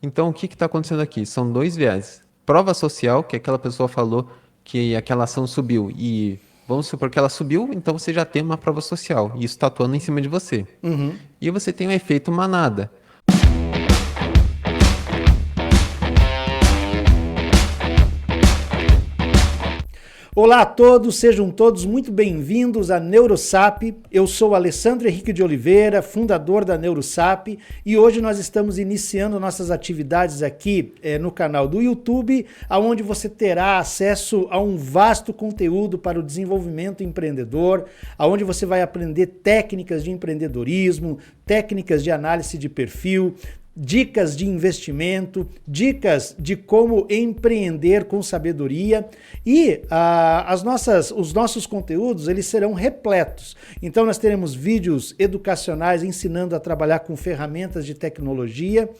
Então, o que está acontecendo aqui? São dois viés. Prova social, que aquela pessoa falou que aquela ação subiu e vamos supor que ela subiu, então você já tem uma prova social e isso está atuando em cima de você. Uhum. E você tem o efeito manada. Olá a todos, sejam todos muito bem-vindos à NeuroSap. Eu sou Alessandro Henrique de Oliveira, fundador da NeuroSap, e hoje nós estamos iniciando nossas atividades aqui no canal do YouTube, onde você terá acesso a um vasto conteúdo para o desenvolvimento empreendedor, onde você vai aprender técnicas de empreendedorismo, técnicas de análise de perfil, dicas de investimento, dicas de como empreender com sabedoria e os nossos conteúdos eles serão repletos. Então nós teremos vídeos educacionais ensinando a trabalhar com ferramentas de tecnologia,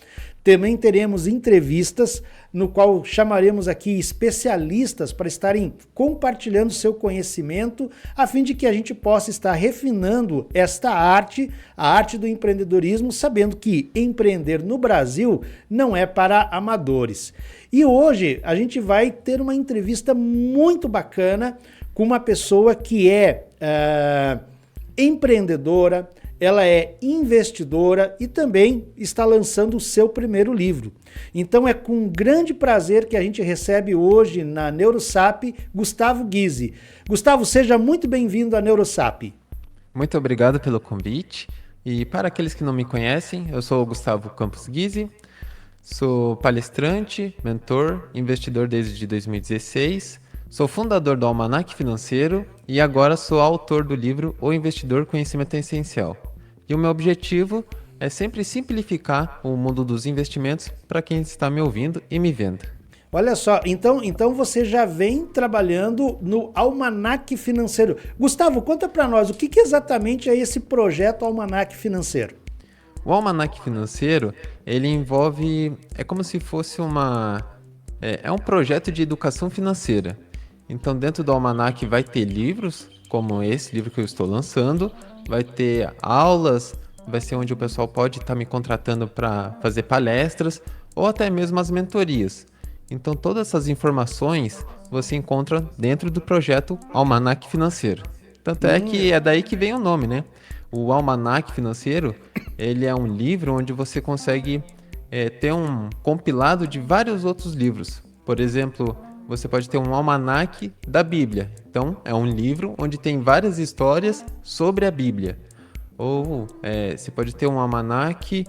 também teremos entrevistas no qual chamaremos aqui especialistas para estarem compartilhando seu conhecimento a fim de que a gente possa estar refinando esta arte, a arte do empreendedorismo, sabendo que empreender no Brasil não é para amadores. E hoje a gente vai ter uma entrevista muito bacana com uma pessoa que é empreendedora, ela é investidora e também está lançando o seu primeiro livro. Então é com grande prazer que a gente recebe hoje na NeuroSap Gustavo Guise. Gustavo, seja muito bem-vindo à NeuroSap. Muito obrigado pelo convite. E para aqueles que não me conhecem, eu sou o Gustavo Campos Guise, sou palestrante, mentor, investidor desde 2016, sou fundador do Almanac Financeiro e agora sou autor do livro O Investidor Conhecimento Essencial. E o meu objetivo é sempre simplificar o mundo dos investimentos para quem está me ouvindo e me vendo. Olha só, então você já vem trabalhando no Almanac Financeiro. Gustavo, conta para nós, o que exatamente é esse projeto Almanac Financeiro? O Almanac Financeiro, ele envolve, é como se fosse é um projeto de educação financeira. Então, dentro do Almanac vai ter livros, como esse livro que eu estou lançando, vai ter aulas, vai ser onde o pessoal pode estar me contratando para fazer palestras ou até mesmo as mentorias. Então, todas essas informações você encontra dentro do projeto Almanac Financeiro. Tanto é que é daí que vem o nome, né? O Almanac Financeiro, ele é um livro onde você consegue ter um compilado de vários outros livros. Por exemplo, você pode ter um almanaque da Bíblia. Então, é um livro onde tem várias histórias sobre a Bíblia. Ou você pode ter um almanaque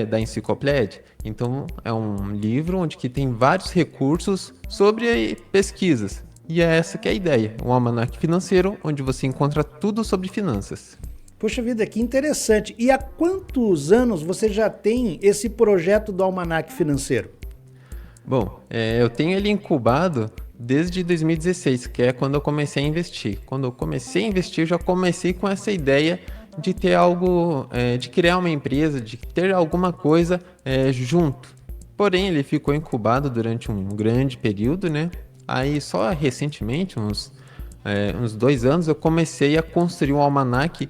da Enciclopédia. Então, é um livro onde que tem vários recursos sobre pesquisas. E é essa que é a ideia. Um almanaque financeiro onde você encontra tudo sobre finanças. Poxa vida, que interessante. E há quantos anos você já tem esse projeto do Almanac Financeiro? Bom, eu tenho ele incubado desde 2016, que é quando eu comecei a investir. Quando eu comecei a investir, eu já comecei com essa ideia de ter algo, de criar uma empresa, de ter alguma coisa junto. Porém, ele ficou incubado durante um grande período, né? Aí, só recentemente, uns 2 anos, eu comecei a construir um almanac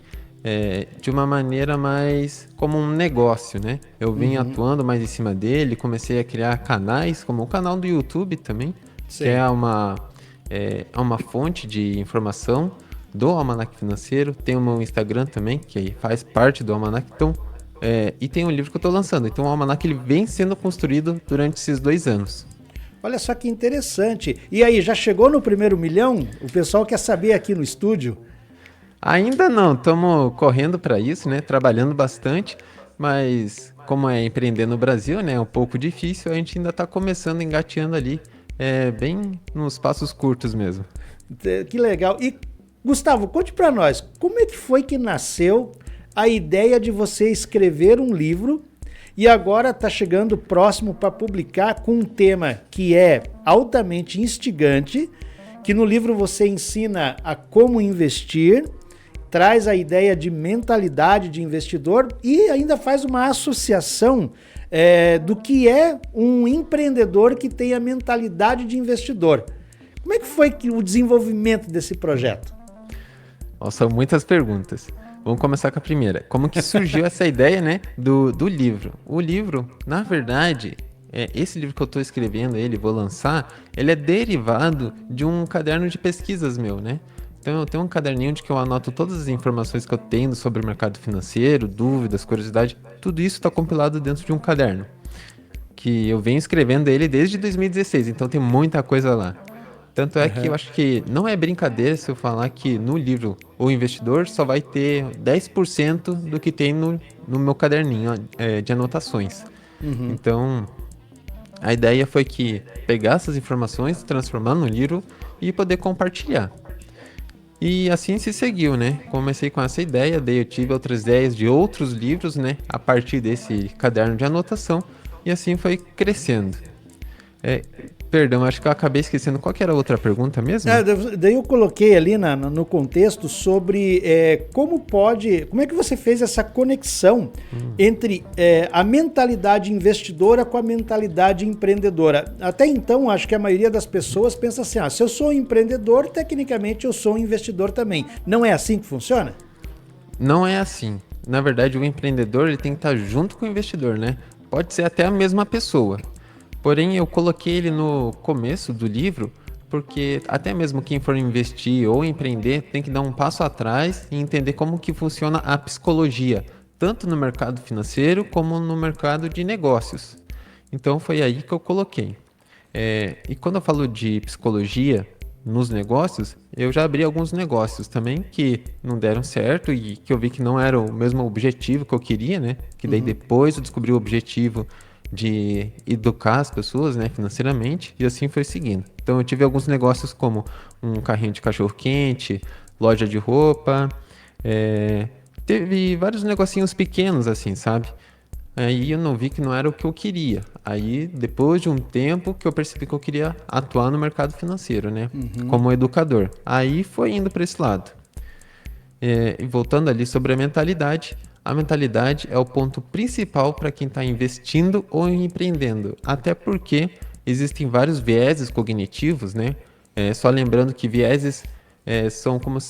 de uma maneira mais como um negócio, né? Eu vim atuando mais em cima dele, comecei a criar canais, como o canal do YouTube também, que Sim. é uma fonte de informação do Almanac Financeiro. Tem o meu Instagram também, que faz parte do Almanac. Então, e tem um livro que eu estou lançando. Então, o Almanac ele vem sendo construído durante esses 2 anos. Olha só que interessante. E aí, já chegou no primeiro milhão? O pessoal quer saber aqui no estúdio. Ainda não, estamos correndo para isso, né? Trabalhando bastante, mas como é empreender no Brasil, né? É um pouco difícil, a gente ainda está começando, engateando ali, bem nos passos curtos mesmo. Que legal. E, Gustavo, conte para nós, como é que foi que nasceu a ideia de você escrever um livro e agora está chegando próximo para publicar com um tema que é altamente instigante, que no livro você ensina a como investir, traz a ideia de mentalidade de investidor e ainda faz uma associação do que é um empreendedor que tem a mentalidade de investidor. Como é que foi o desenvolvimento desse projeto? Nossa, muitas perguntas. Vamos começar com a primeira. Como que surgiu essa ideia, né, do livro? O livro, na verdade, esse livro que eu estou escrevendo, vou lançar, ele é derivado de um caderno de pesquisas meu, né? Então eu tenho um caderninho onde que eu anoto todas as informações que eu tenho sobre o mercado financeiro, dúvidas, curiosidade, tudo isso está compilado dentro de um caderno, que eu venho escrevendo ele desde 2016, então tem muita coisa lá. Tanto é que eu acho que não é brincadeira se eu falar que no livro O Investidor só vai ter 10% do que tem no meu caderninho de anotações. Então, a ideia foi que pegar essas informações, transformar no livro e poder compartilhar. E assim se seguiu, né? Comecei com essa ideia, daí eu tive outras ideias de outros livros, né? A partir desse caderno de anotação, e assim foi crescendo. Perdão, acho que eu acabei esquecendo. Qual que era a outra pergunta mesmo? Daí eu coloquei ali no contexto sobre como é que você fez essa conexão entre a mentalidade investidora com a mentalidade empreendedora. Até então, acho que a maioria das pessoas pensa assim, se eu sou empreendedor, tecnicamente eu sou um investidor também. Não é assim que funciona? Não é assim. Na verdade, o empreendedor ele tem que estar junto com o investidor, né? Pode ser até a mesma pessoa. Porém, eu coloquei ele no começo do livro, porque até mesmo quem for investir ou empreender tem que dar um passo atrás e entender como que funciona a psicologia, tanto no mercado financeiro como no mercado de negócios. Então foi aí que eu coloquei. E quando eu falo de psicologia nos negócios, eu já abri alguns negócios também que não deram certo e que eu vi que não era o mesmo objetivo que eu queria, né? Que daí depois eu descobri o objetivo de educar as pessoas, né, financeiramente, e assim foi seguindo. Então eu tive alguns negócios como um carrinho de cachorro-quente, loja de roupa, teve vários negocinhos pequenos assim, sabe? Aí eu não vi que não era o que eu queria. Aí depois de um tempo que eu percebi que eu queria atuar no mercado financeiro, né, como educador. Aí foi indo para esse lado. E voltando ali sobre a mentalidade é o ponto principal para quem está investindo ou empreendendo, até porque existem vários vieses cognitivos, né? Só lembrando que vieses são como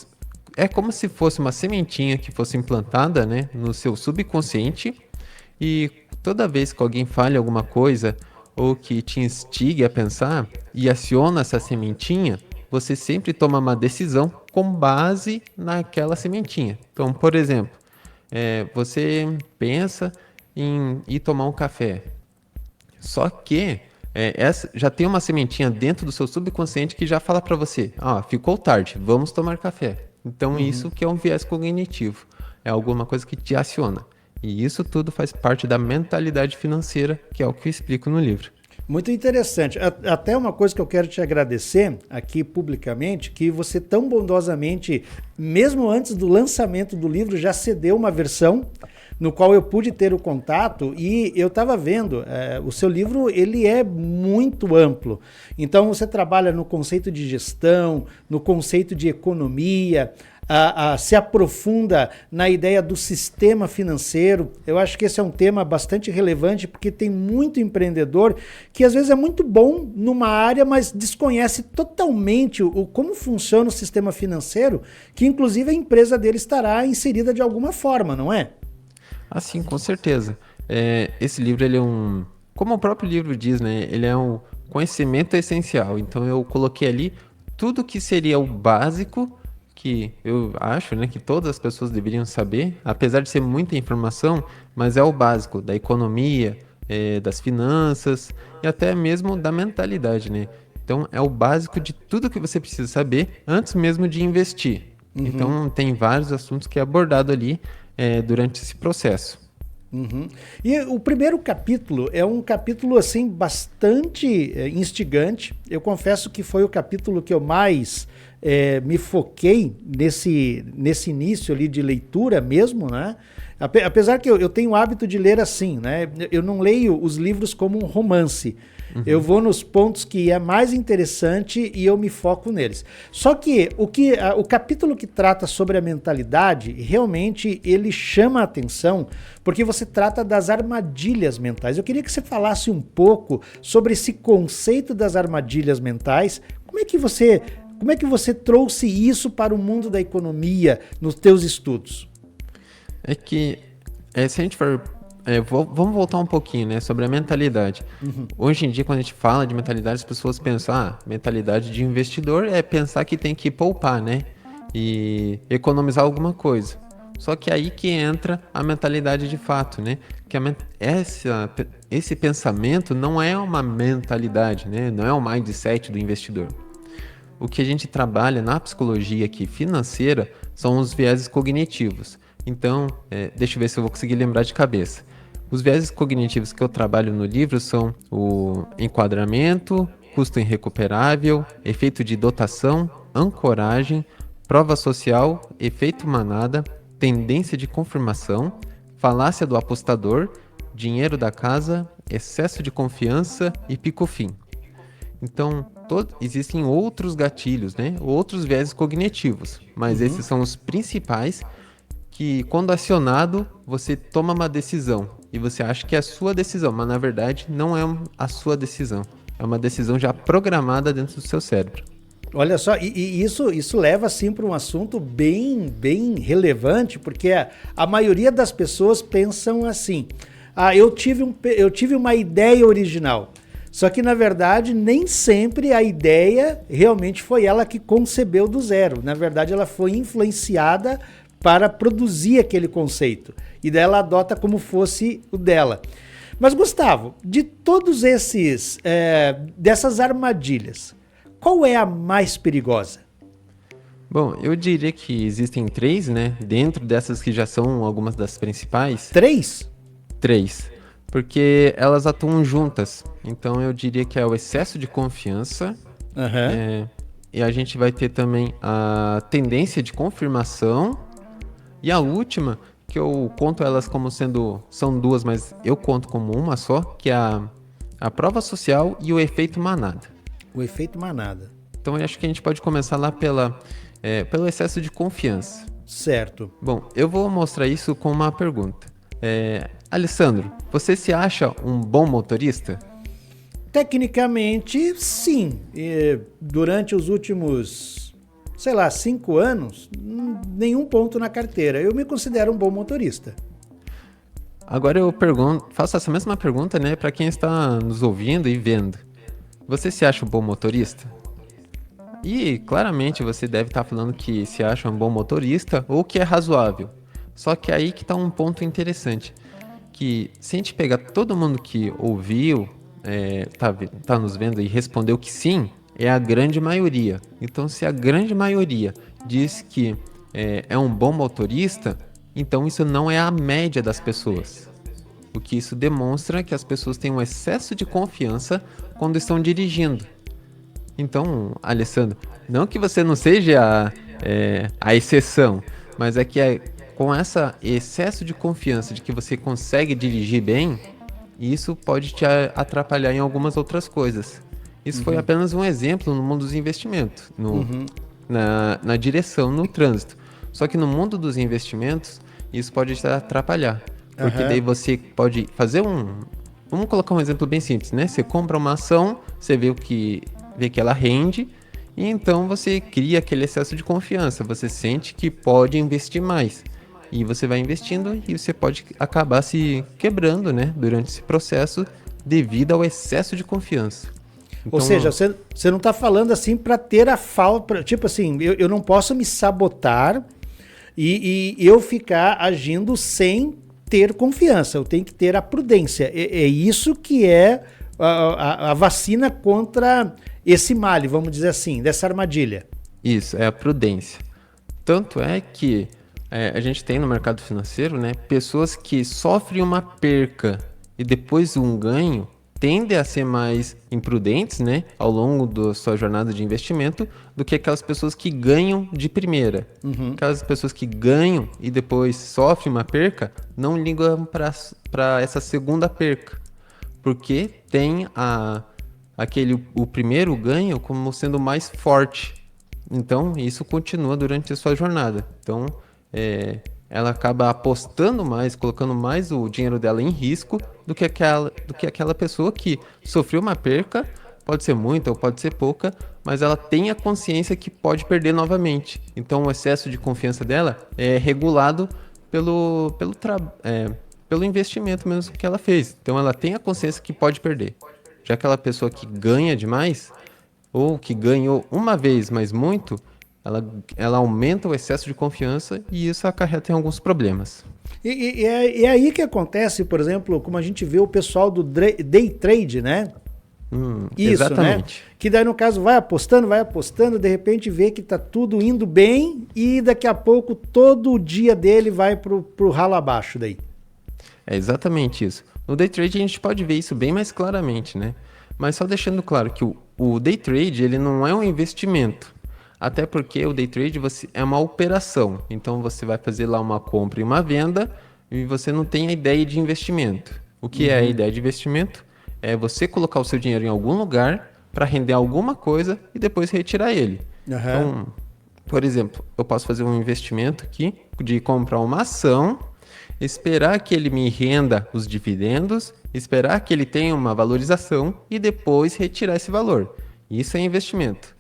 se fosse uma sementinha que fosse implantada, né, no seu subconsciente, e toda vez que alguém fale alguma coisa ou que te instigue a pensar e aciona essa sementinha, você sempre toma uma decisão com base naquela sementinha. Então, por exemplo, você pensa em ir tomar um café. Só que já tem uma sementinha dentro do seu subconsciente que já fala para você, ficou tarde, vamos tomar café. Então isso que é um viés cognitivo, é alguma coisa que te aciona. E isso tudo faz parte da mentalidade financeira, que é o que eu explico no livro. Muito interessante. Até uma coisa que eu quero te agradecer aqui publicamente, que você tão bondosamente, mesmo antes do lançamento do livro, já cedeu uma versão no qual eu pude ter o contato, e eu estava vendo, o seu livro ele é muito amplo. Então você trabalha no conceito de gestão, no conceito de economia, se aprofunda na ideia do sistema financeiro. Eu acho que esse é um tema bastante relevante, porque tem muito empreendedor que às vezes é muito bom numa área, mas desconhece totalmente como funciona o sistema financeiro, que inclusive a empresa dele estará inserida de alguma forma, não é? Sim, com certeza. Esse livro, ele é como o próprio livro diz, né? Ele é um conhecimento essencial. Então eu coloquei ali tudo que seria o básico, que eu acho, né, que todas as pessoas deveriam saber, apesar de ser muita informação, mas é o básico da economia, das finanças e até mesmo da mentalidade, né? Então é o básico de tudo que você precisa saber antes mesmo de investir. Então tem vários assuntos que é abordado ali durante esse processo. E o primeiro capítulo é um capítulo assim bastante instigante. Eu confesso que foi o capítulo que eu mais me foquei nesse início ali de leitura mesmo, né? Apesar que eu tenho o hábito de ler assim, né? Eu não leio os livros como um romance. Eu vou nos pontos que é mais interessante e eu me foco neles. Só que o capítulo que trata sobre a mentalidade, realmente ele chama a atenção, porque você trata das armadilhas mentais. Eu queria que você falasse um pouco sobre esse conceito das armadilhas mentais. Como é que você trouxe isso para o mundo da economia nos teus estudos? Se a gente for Vamos voltar um pouquinho, né, sobre a mentalidade. Hoje em dia, quando a gente fala de mentalidade, as pessoas pensam, mentalidade de investidor é pensar que tem que poupar, né, e economizar alguma coisa. Só que aí que entra a mentalidade de fato, né, que esse pensamento não é uma mentalidade, né, não é o mindset do investidor. O que a gente trabalha na psicologia aqui financeira são os vieses cognitivos. Então, deixa eu ver se eu vou conseguir lembrar de cabeça. Os vieses cognitivos que eu trabalho no livro são o enquadramento, custo irrecuperável, efeito de dotação, ancoragem, prova social, efeito manada, tendência de confirmação, falácia do apostador, dinheiro da casa, excesso de confiança e pico-fim. Então, existem outros gatilhos, né? Outros vieses cognitivos, mas esses são os principais que, quando acionado, você toma uma decisão e você acha que é a sua decisão, mas na verdade não é a sua decisão. É uma decisão já programada dentro do seu cérebro. Olha só, e isso leva assim para um assunto bem relevante, porque a maioria das pessoas pensam assim: eu tive uma ideia original. Só que, na verdade, nem sempre a ideia realmente foi ela que concebeu do zero. Na verdade, ela foi influenciada para produzir aquele conceito. E daí ela adota como fosse o dela. Mas, Gustavo, de todos dessas armadilhas, qual é a mais perigosa? Bom, eu diria que existem 3, né? Dentro dessas que já são algumas das principais. 3? 3. Porque elas atuam juntas. Então eu diria que é o excesso de confiança. E a gente vai ter também a tendência de confirmação. E a última, que eu conto elas como sendo... São 2, mas eu conto como uma só, que é a prova social e o efeito manada. O efeito manada. Então eu acho que a gente pode começar lá pelo excesso de confiança. Certo. Bom, eu vou mostrar isso com uma pergunta. Alessandro, você se acha um bom motorista? Tecnicamente, sim. Durante os últimos, 5 anos, nenhum ponto na carteira. Eu me considero um bom motorista. Agora eu faço essa mesma pergunta, né, para quem está nos ouvindo e vendo. Você se acha um bom motorista? E claramente você deve estar falando que se acha um bom motorista ou que é razoável. Só que aí que está um ponto interessante. Que se a gente pegar todo mundo que ouviu, tá nos vendo e respondeu que sim, é a grande maioria. Então, se a grande maioria diz que é um bom motorista, então isso não é a média das pessoas. O que isso demonstra é que as pessoas têm um excesso de confiança quando estão dirigindo. Então, Alessandro, não que você não seja a exceção, mas é que com esse excesso de confiança de que você consegue dirigir bem, isso pode te atrapalhar em algumas outras coisas. Isso foi apenas um exemplo no mundo dos investimentos, na direção, no trânsito. Só que no mundo dos investimentos, isso pode te atrapalhar. Porque daí você pode fazer Vamos colocar um exemplo bem simples, né? Você compra uma ação, você vê que ela rende, e então você cria aquele excesso de confiança. Você sente que pode investir mais. E você vai investindo e você pode acabar se quebrando, né? Durante esse processo, devido ao excesso de confiança. Então, ou seja, você não está falando assim para ter a falta... Tipo assim, eu não posso me sabotar e eu ficar agindo sem ter confiança. Eu tenho que ter a prudência. É isso que é a vacina contra esse mal, vamos dizer assim, dessa armadilha. Isso, é a prudência. Tanto é que a gente tem no mercado financeiro, né, pessoas que sofrem uma perca e depois um ganho, tendem a ser mais imprudentes, né, ao longo da sua jornada de investimento, do que aquelas pessoas que ganham de primeira. Aquelas pessoas que ganham e depois sofrem uma perca, não ligam para essa segunda perca, porque tem o primeiro ganho como sendo mais forte. Então, isso continua durante a sua jornada. Então, ela acaba apostando mais, colocando mais o dinheiro dela em risco do que aquela pessoa que sofreu uma perca, pode ser muita ou pode ser pouca, mas ela tem a consciência que pode perder novamente. Então, o excesso de confiança dela é regulado pelo investimento mesmo que ela fez. Então ela tem a consciência que pode perder. Já aquela pessoa que ganha demais, ou que ganhou uma vez, mas muito, ela aumenta o excesso de confiança e isso acarreta em alguns problemas. E é aí que acontece, por exemplo, como a gente vê o pessoal do day trade, né? Isso, exatamente. Né? Que daí, no caso, vai apostando, de repente vê que tá tudo indo bem e daqui a pouco todo o dia dele vai pro ralo abaixo daí. É exatamente isso. No day trade a gente pode ver isso bem mais claramente, né? Mas só deixando claro que o day trade ele não é um investimento. Até porque o day trade é uma operação. Então você vai fazer lá uma compra e uma venda e você não tem a ideia de investimento. O que é a ideia de investimento? É você colocar o seu dinheiro em algum lugar para render alguma coisa e depois retirar ele. Então, por exemplo, eu posso fazer um investimento aqui de comprar uma ação, esperar que ele me renda os dividendos, esperar que ele tenha uma valorização e depois retirar esse valor. Isso é investimento.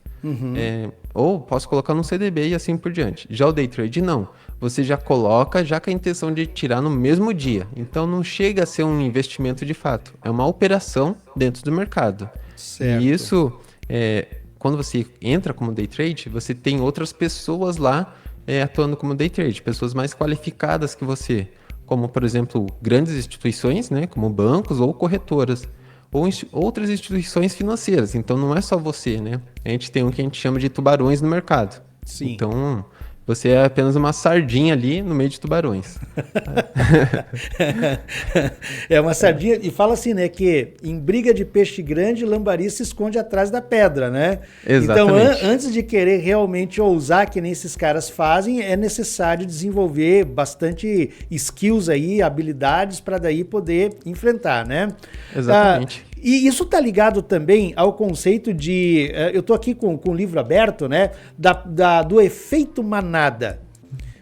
Ou posso colocar num CDB e assim por diante. Já o day trade não. Você já coloca já com a intenção de tirar no mesmo dia. Então não chega a ser um investimento de fato. É uma operação dentro do mercado. Certo. E isso, quando você entra como day trade, você tem outras pessoas lá atuando como day trade. Pessoas mais qualificadas que você. Como, por exemplo, grandes instituições, né, como bancos ou corretoras. Ou outras instituições financeiras. Então não é só você, né? A gente tem o que a gente chama de tubarões no mercado. Sim. Então você é apenas uma sardinha ali no meio de tubarões. É uma sardinha, e fala assim, né, que em briga de peixe grande, lambari se esconde atrás da pedra, né? Exatamente. Então, antes de querer realmente ousar que nem esses caras fazem, é necessário desenvolver bastante skills aí, habilidades para daí poder enfrentar, né? Exatamente. E isso tá ligado também ao conceito de, eu tô aqui com o livro aberto, né, do efeito manada.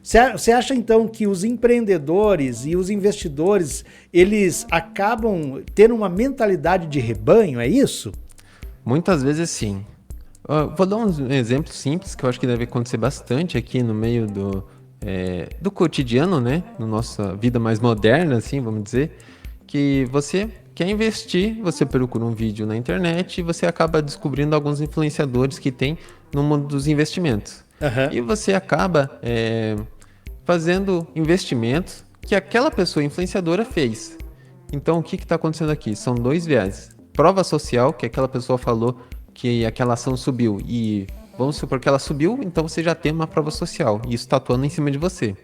Você acha então que os empreendedores e os investidores, eles acabam tendo uma mentalidade de rebanho, é isso? Muitas vezes sim. Vou dar um exemplo simples que eu acho que deve acontecer bastante aqui no meio do cotidiano, né, na nossa vida mais moderna, assim, vamos dizer, que você quer investir, você procura um vídeo na internet e você acaba descobrindo alguns influenciadores que tem no mundo dos investimentos. E você acaba fazendo investimentos que aquela pessoa influenciadora fez. Então, o que está acontecendo aqui? São dois viés. Prova social, que aquela pessoa falou que aquela ação subiu e vamos supor que ela subiu, então você já tem uma prova social e isso está atuando em cima de você.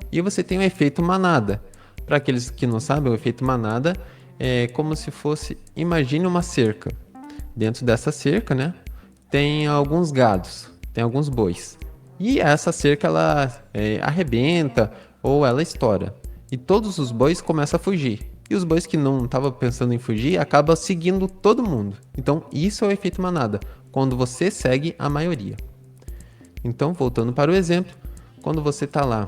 E você tem o efeito manada. Para aqueles que não sabem, o efeito manada é como se fosse, imagine uma cerca. Dentro dessa cerca, né, tem alguns gados, tem alguns bois. E essa cerca, ela arrebenta ou ela estoura. E todos os bois começam a fugir. E os bois que não estavam pensando em fugir, acabam seguindo todo mundo. Então, isso é o efeito manada, quando você segue a maioria. Então, voltando para o exemplo, quando você está lá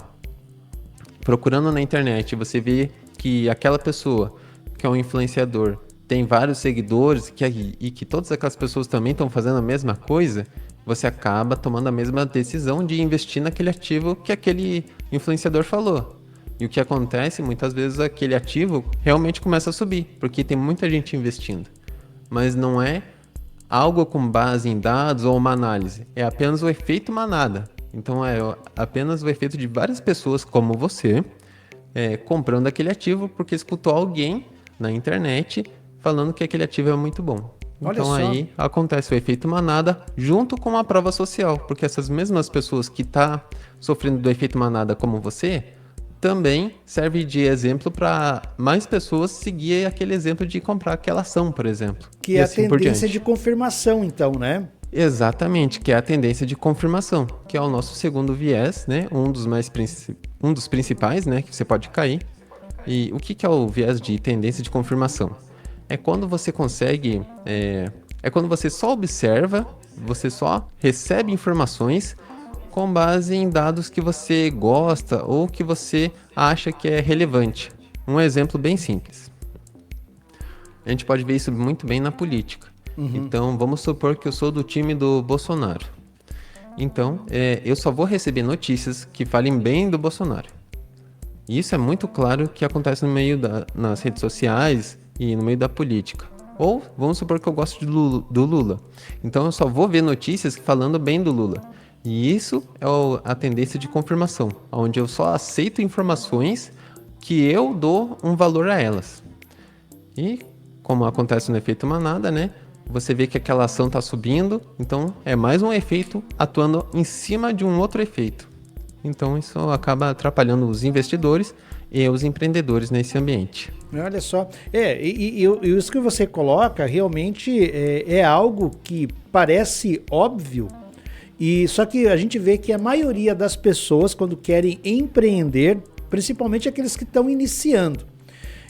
procurando na internet, você vê que aquela pessoa que é um influenciador tem vários seguidores e que todas aquelas pessoas também estão fazendo a mesma coisa, você acaba tomando a mesma decisão de investir naquele ativo que aquele influenciador falou. E o que acontece, muitas vezes, aquele ativo realmente começa a subir, porque tem muita gente investindo. Mas não é algo com base em dados ou uma análise, é apenas o efeito manada. Então é apenas o efeito de várias pessoas como você comprando aquele ativo porque escutou alguém na internet falando que aquele ativo é muito bom. Então aí acontece o efeito manada junto com a prova social, porque essas mesmas pessoas que estão sofrendo do efeito manada como você, também serve de exemplo para mais pessoas seguir aquele exemplo de comprar aquela ação, por exemplo. Que é a tendência de confirmação, então, né? Exatamente, que é a tendência de confirmação, que é o nosso segundo viés, né? Um dos principais, né? Que você pode cair. E o que é o viés de tendência de confirmação? É quando você consegue, quando você só observa, você só recebe informações com base em dados que você gosta ou que você acha que é relevante. Um exemplo bem simples. A gente pode ver isso muito bem na política. Então, vamos supor que eu sou do time do Bolsonaro. Então, eu só vou receber notícias que falem bem do Bolsonaro. E isso é muito claro que acontece no meio nas redes sociais e no meio da política. Ou vamos supor que eu gosto do Lula. Então eu só vou ver notícias falando bem do Lula. E isso é a tendência de confirmação, onde eu só aceito informações que eu dou um valor a elas. E como acontece no efeito manada, né? Você vê que aquela ação está subindo, então é mais um efeito atuando em cima de um outro efeito. Então isso acaba atrapalhando os investidores e os empreendedores nesse ambiente. Olha só, e isso que você coloca realmente é algo que parece óbvio, e só que a gente vê que a maioria das pessoas, quando querem empreender, principalmente aqueles que estão iniciando,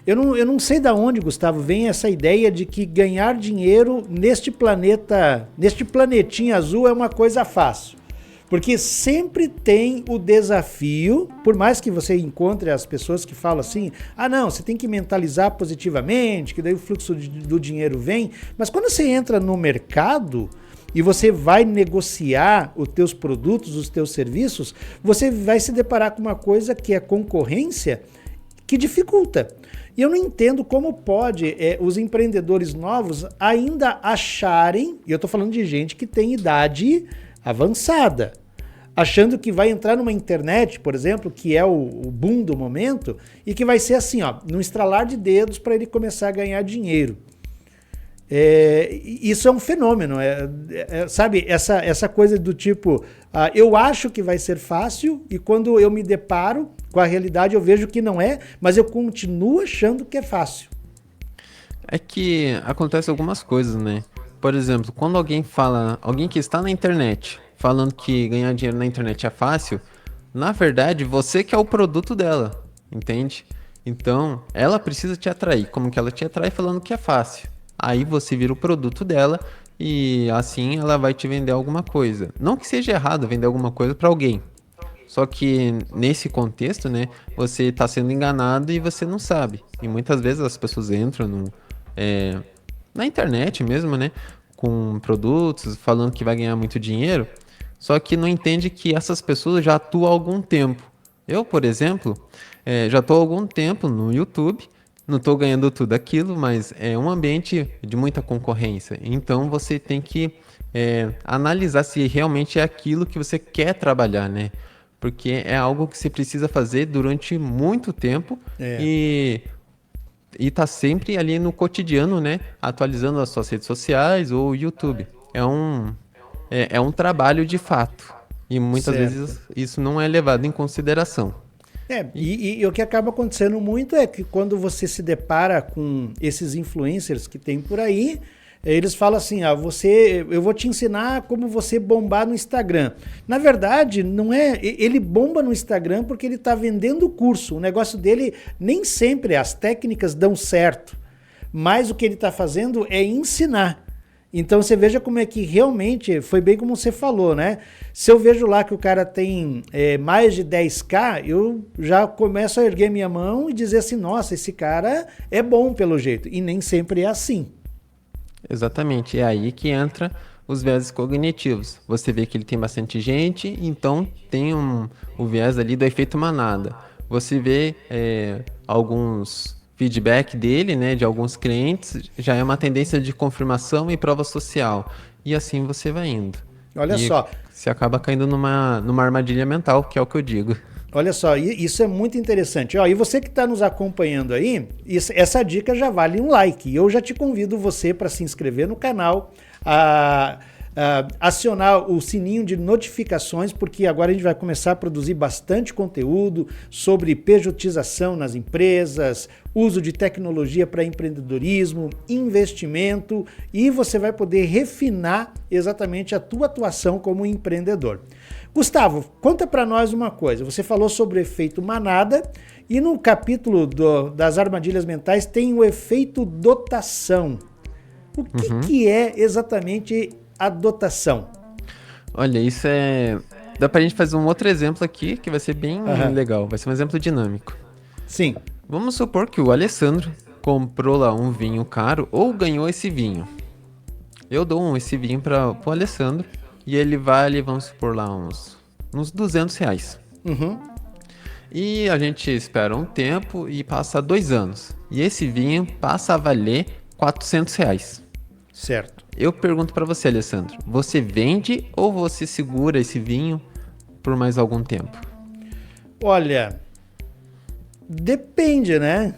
eu não sei de onde, Gustavo, vem essa ideia de que ganhar dinheiro neste planetinha azul é uma coisa fácil. Porque sempre tem o desafio, por mais que você encontre as pessoas que falam assim, não, você tem que mentalizar positivamente, que daí o fluxo do dinheiro vem, mas quando você entra no mercado e você vai negociar os teus produtos, os teus serviços, você vai se deparar com uma coisa que é concorrência, que dificulta. E eu não entendo como pode os empreendedores novos ainda acharem, e eu estou falando de gente que tem idade avançada, achando que vai entrar numa internet, por exemplo, que é o boom do momento, e que vai ser assim, no estralar de dedos para ele começar a ganhar dinheiro. Isso é um fenômeno, sabe, essa coisa do tipo, eu acho que vai ser fácil e quando eu me deparo com a realidade eu vejo que não é, mas eu continuo achando que é fácil. É que acontece algumas coisas, né? Por exemplo, quando alguém que está na internet, falando que ganhar dinheiro na internet é fácil, na verdade você que é o produto dela, entende? Então, ela precisa te atrair, como que ela te atrai falando que é fácil. Aí você vira o produto dela e assim ela vai te vender alguma coisa. Não que seja errado vender alguma coisa para alguém. Só que nesse contexto, né, você está sendo enganado e você não sabe. E muitas vezes as pessoas entram na internet mesmo, né, com produtos falando que vai ganhar muito dinheiro, só que não entende que essas pessoas já atuam há algum tempo. Eu, por exemplo, já estou há algum tempo no YouTube. Não estou ganhando tudo aquilo, mas é um ambiente de muita concorrência. Então você tem que analisar se realmente é aquilo que você quer trabalhar, né? Porque é algo que você precisa fazer durante muito tempo e tá sempre ali no cotidiano, né? Atualizando as suas redes sociais ou YouTube. É um trabalho de fato. E muitas vezes isso não é levado em consideração. E o que acaba acontecendo muito é que quando você se depara com esses influencers que tem por aí, eles falam assim, eu vou te ensinar como você bombar no Instagram. Na verdade, não é, ele bomba no Instagram porque ele está vendendo o curso. O negócio dele nem sempre as técnicas dão certo, mas o que ele está fazendo é ensinar. Então você veja como é que realmente, foi bem como você falou, né? Se eu vejo lá que o cara tem mais de 10k, eu já começo a erguer minha mão e dizer assim, nossa, esse cara é bom pelo jeito. E nem sempre é assim. Exatamente, é aí que entra os viéses cognitivos. Você vê que ele tem bastante gente, então tem o viés ali do efeito manada. Você vê alguns feedback dele, né, de alguns clientes, já é uma tendência de confirmação e prova social. E assim você vai indo. Olha só. Você acaba caindo numa armadilha mental, que é o que eu digo. Olha só, isso é muito interessante. E você que está nos acompanhando aí, essa dica já vale um like. E eu já te convido você para se inscrever no canal, acionar o sininho de notificações, porque agora a gente vai começar a produzir bastante conteúdo sobre pejotização nas empresas, uso de tecnologia para empreendedorismo, investimento, e você vai poder refinar exatamente a tua atuação como empreendedor. Gustavo, conta para nós uma coisa. Você falou sobre o efeito manada e no capítulo das armadilhas mentais tem o efeito dotação. O que é exatamente a dotação? Olha, isso dá pra gente fazer um outro exemplo aqui que vai ser bem legal. Vai ser um exemplo dinâmico. Sim. Vamos supor que o Alessandro comprou lá um vinho caro ou ganhou esse vinho. Eu dou esse vinho pro Alessandro e ele vale, vamos supor lá, uns R$200. E a gente espera um tempo e passa 2 anos. E esse vinho passa a valer R$ 400. Certo. Eu pergunto para você, Alessandro, você vende ou você segura esse vinho por mais algum tempo? Olha, depende, né?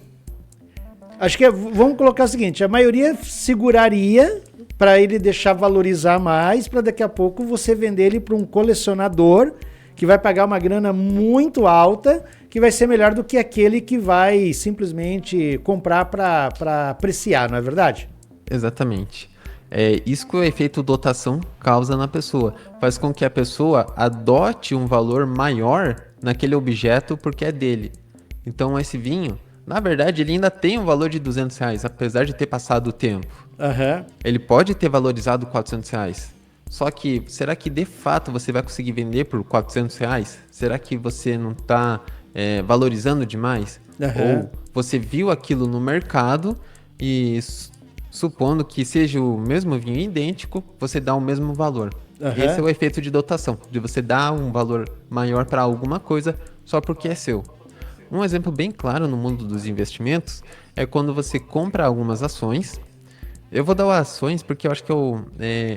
Acho que vamos colocar o seguinte, a maioria seguraria para ele deixar valorizar mais, para daqui a pouco você vender ele para um colecionador que vai pagar uma grana muito alta, que vai ser melhor do que aquele que vai simplesmente comprar para apreciar, não é verdade? Exatamente. É isso que o efeito dotação causa na pessoa. Faz com que a pessoa adote um valor maior naquele objeto porque é dele. Então esse vinho, na verdade, ele ainda tem um valor de R$ 200, apesar de ter passado o tempo. Aham. Ele pode ter valorizado R$ 400. Só que, será que de fato você vai conseguir vender por R$ 400? Será que você não está valorizando demais? Aham. Ou você viu aquilo no mercado e supondo que seja o mesmo vinho idêntico, você dá o mesmo valor. Aham. Esse é o efeito de dotação, de você dar um valor maior para alguma coisa só porque é seu. Um exemplo bem claro no mundo dos investimentos é quando você compra algumas ações. Eu vou dar ações porque eu acho que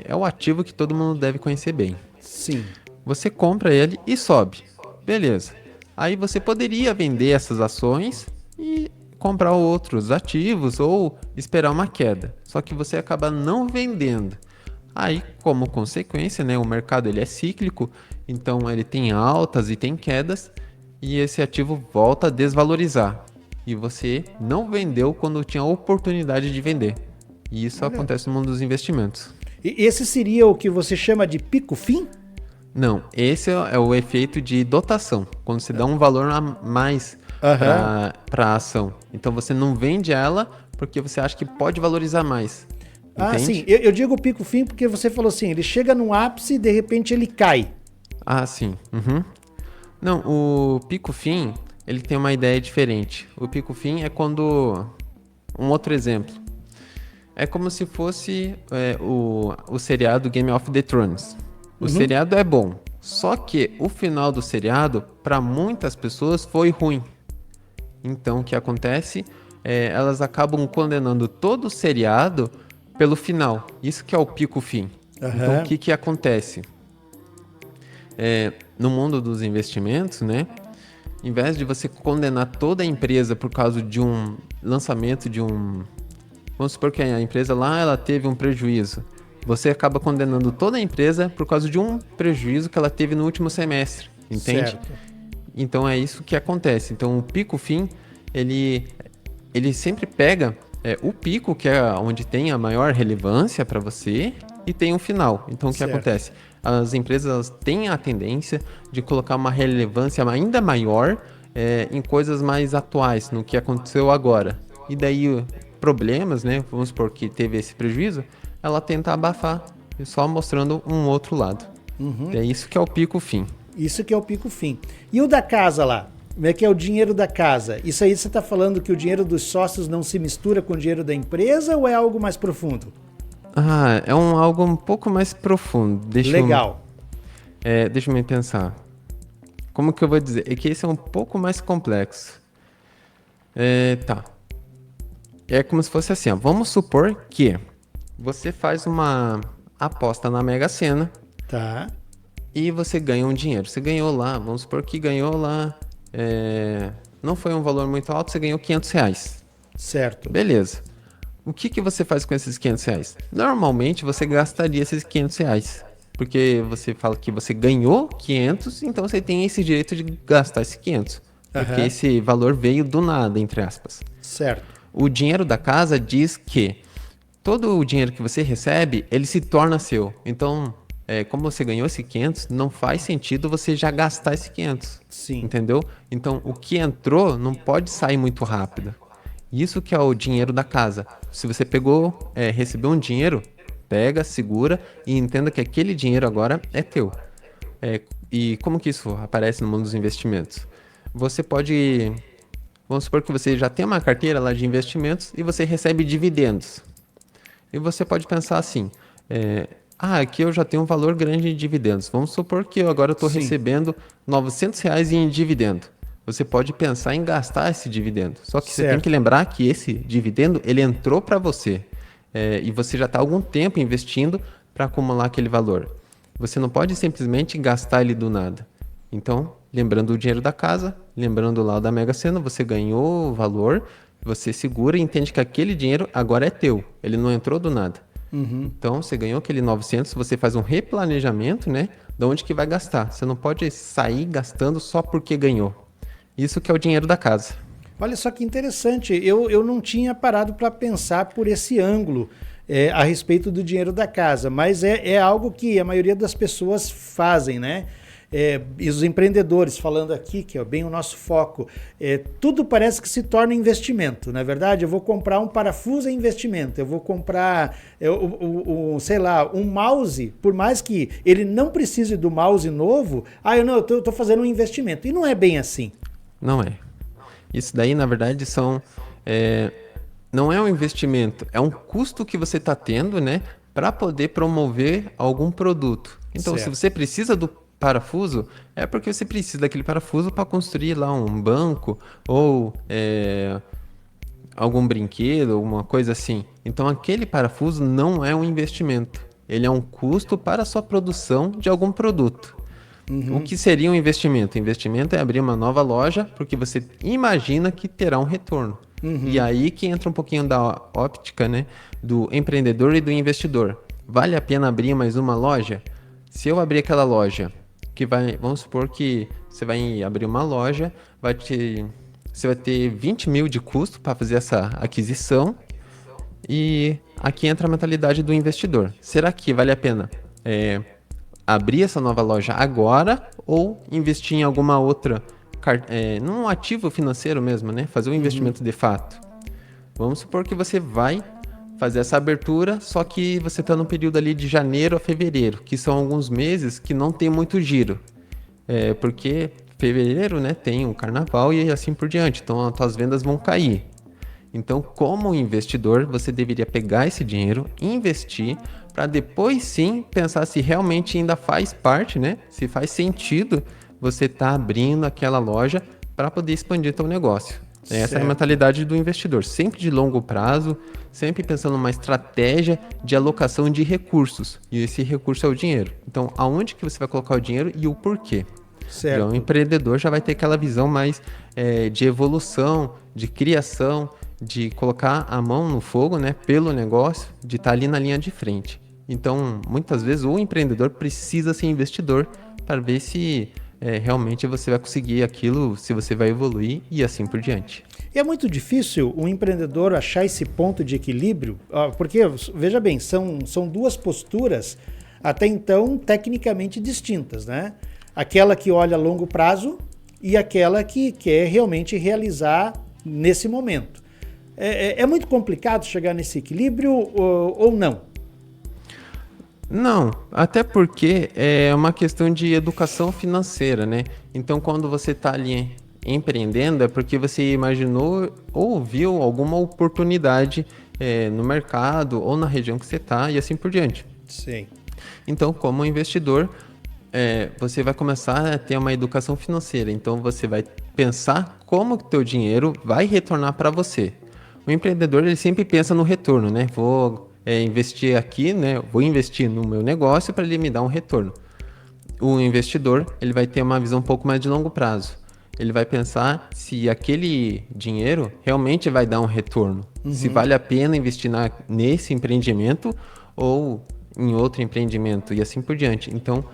é o ativo que todo mundo deve conhecer bem. Sim. Você compra ele e sobe. Beleza. Aí você poderia vender essas ações e comprar outros ativos ou esperar uma queda. Só que você acaba não vendendo. Aí, como consequência, né, o mercado ele é cíclico, então ele tem altas e tem quedas e esse ativo volta a desvalorizar. E você não vendeu quando tinha a oportunidade de vender. E isso acontece no mundo dos investimentos. E esse seria o que você chama de pico-fim? Não, esse é o efeito de dotação, quando você dá um valor a mais Aham. para a ação. Então você não vende ela porque você acha que pode valorizar mais. Ah, Entende? sim. Eu digo pico-fim porque você falou assim, ele chega no ápice e de repente ele cai. Ah, sim. Uhum. Não, o pico-fim, ele tem uma ideia diferente. O pico-fim é quando... Um outro exemplo. É como se fosse o seriado Game of the Thrones. O seriado é bom, só que o final do seriado, para muitas pessoas, foi ruim. Então, o que acontece? Elas acabam condenando todo o seriado pelo final. Isso que é o pico-fim. Então, o que acontece? No mundo dos investimentos, né? Em vez de você condenar toda a empresa por causa de um lançamento de um... Vamos supor que a empresa lá ela teve um prejuízo. Você acaba condenando toda a empresa por causa de um prejuízo que ela teve no último semestre, entende? Certo. Então é isso que acontece. Então o pico-fim, ele sempre pega o pico, que é onde tem a maior relevância para você, e tem um final. Então o que Certo. acontece? As empresas elas têm a tendência de colocar uma relevância ainda maior em coisas mais atuais, no que aconteceu agora. E daí problemas, né? Vamos supor que teve esse prejuízo, ela tenta abafar, só mostrando um outro lado. É isso que é o pico-fim. Isso que é o pico-fim. E o da casa lá? Como é que é o dinheiro da casa? Isso aí você está falando que o dinheiro dos sócios não se mistura com o dinheiro da empresa ou é algo mais profundo? Ah, é algo um pouco mais profundo. Legal. Deixa eu pensar. Como que eu vou dizer? É que esse é um pouco mais complexo. Tá. É como se fosse assim, ó. Vamos supor que você faz uma aposta na Mega Sena Tá. e você ganha um dinheiro. Você ganhou lá, vamos supor que ganhou lá, não foi um valor muito alto, você ganhou R$ 500. Certo. Beleza. O que você faz com esses R$ 500? Normalmente você gastaria esses R$ 500. Porque você fala que você ganhou 500, então você tem esse direito de gastar esses 500. Porque esse valor veio do nada, entre aspas. Certo. O dinheiro da casa diz que todo o dinheiro que você recebe, ele se torna seu. Então, como você ganhou esse 500, não faz sentido você já gastar esse 500. Sim. Entendeu? Então, o que entrou não pode sair muito rápido. Isso que é o dinheiro da casa. Se você recebeu um dinheiro, pega, segura e entenda que aquele dinheiro agora é teu. E como que isso aparece no mundo dos investimentos? Você pode... Vamos supor que você já tem uma carteira lá de investimentos e você recebe dividendos. E você pode pensar assim, aqui eu já tenho um valor grande de dividendos. Vamos supor que agora eu estou recebendo R$ 900 em dividendo. você pode pensar em gastar esse dividendo. Só que você tem Certo. que lembrar que esse dividendo, ele entrou para você. E você já está há algum tempo investindo para acumular aquele valor. Você não pode simplesmente gastar ele do nada. Então, lembrando o dinheiro da casa, lembrando lá da Mega Sena, você ganhou o valor, você segura e entende que aquele dinheiro agora é teu. Ele não entrou do nada. Então, você ganhou aquele 900, você faz um replanejamento, né? De onde que vai gastar. Você não pode sair gastando só porque ganhou. Isso que é o dinheiro da casa. Olha só que interessante, eu não tinha parado para pensar por esse ângulo a respeito do dinheiro da casa, mas é algo que a maioria das pessoas fazem, né? E os empreendedores, falando aqui, que é bem o nosso foco, tudo parece que se torna investimento, não é verdade? Eu vou comprar um parafuso, é investimento. Eu vou comprar, sei lá, um mouse, por mais que ele não precise do mouse novo, eu estou fazendo um investimento. E não é bem assim. Não é. Isso daí, na verdade, não é um investimento, é um custo que você está tendo, né, para poder promover algum produto. Então, Certo. se você precisa do parafuso, é porque você precisa daquele parafuso para construir lá um banco ou algum brinquedo, alguma coisa assim. Então, aquele parafuso não é um investimento, ele é um custo para a sua produção de algum produto. O que seria um investimento? Investimento é abrir uma nova loja porque você imagina que terá um retorno. E aí que entra um pouquinho da óptica, né, do empreendedor e do investidor. Vale a pena abrir mais uma loja? Se eu abrir aquela loja, vamos supor que você vai abrir uma loja, você vai ter 20 mil de custo para fazer essa aquisição e aqui entra a mentalidade do investidor. Será que vale a pena abrir essa nova loja agora ou investir em alguma outra, num ativo financeiro mesmo, né? Fazer um investimento de fato. Vamos supor que você vai fazer essa abertura, só que você está no período ali de janeiro a fevereiro, que são alguns meses que não tem muito giro. Porque fevereiro, né, tem um carnaval e assim por diante, então as suas vendas vão cair. Então, como investidor, você deveria pegar esse dinheiro, investir, para depois sim pensar se realmente ainda faz parte, né? Se faz sentido você estar abrindo aquela loja para poder expandir seu negócio. Essa é a mentalidade do investidor, sempre de longo prazo, sempre pensando numa estratégia de alocação de recursos. E esse recurso é o dinheiro. Então, aonde que você vai colocar o dinheiro e o porquê? Certo. Então, o empreendedor já vai ter aquela visão mais de evolução, de criação, de colocar a mão no fogo, né, pelo negócio, de estar ali na linha de frente. Então, muitas vezes, o empreendedor precisa ser investidor para ver se realmente você vai conseguir aquilo, se você vai evoluir e assim por diante. E é muito difícil um empreendedor achar esse ponto de equilíbrio, porque, veja bem, são duas posturas até então tecnicamente distintas, né? Aquela que olha a longo prazo e aquela que quer realmente realizar nesse momento. É muito complicado chegar nesse equilíbrio ou não? Não, até porque é uma questão de educação financeira, né? Então, quando você está ali empreendendo, é porque você imaginou ou viu alguma oportunidade no mercado ou na região que você está e assim por diante. Sim. Então, como investidor, você vai começar a ter uma educação financeira. Então, você vai pensar como o teu dinheiro vai retornar para você. O empreendedor, ele sempre pensa no retorno, né? Vou investir aqui, né? Vou investir no meu negócio para ele me dar um retorno. O investidor, ele vai ter uma visão um pouco mais de longo prazo. Ele vai pensar se aquele dinheiro realmente vai dar um retorno. Se vale a pena investir nesse empreendimento ou em outro empreendimento e assim por diante. Então,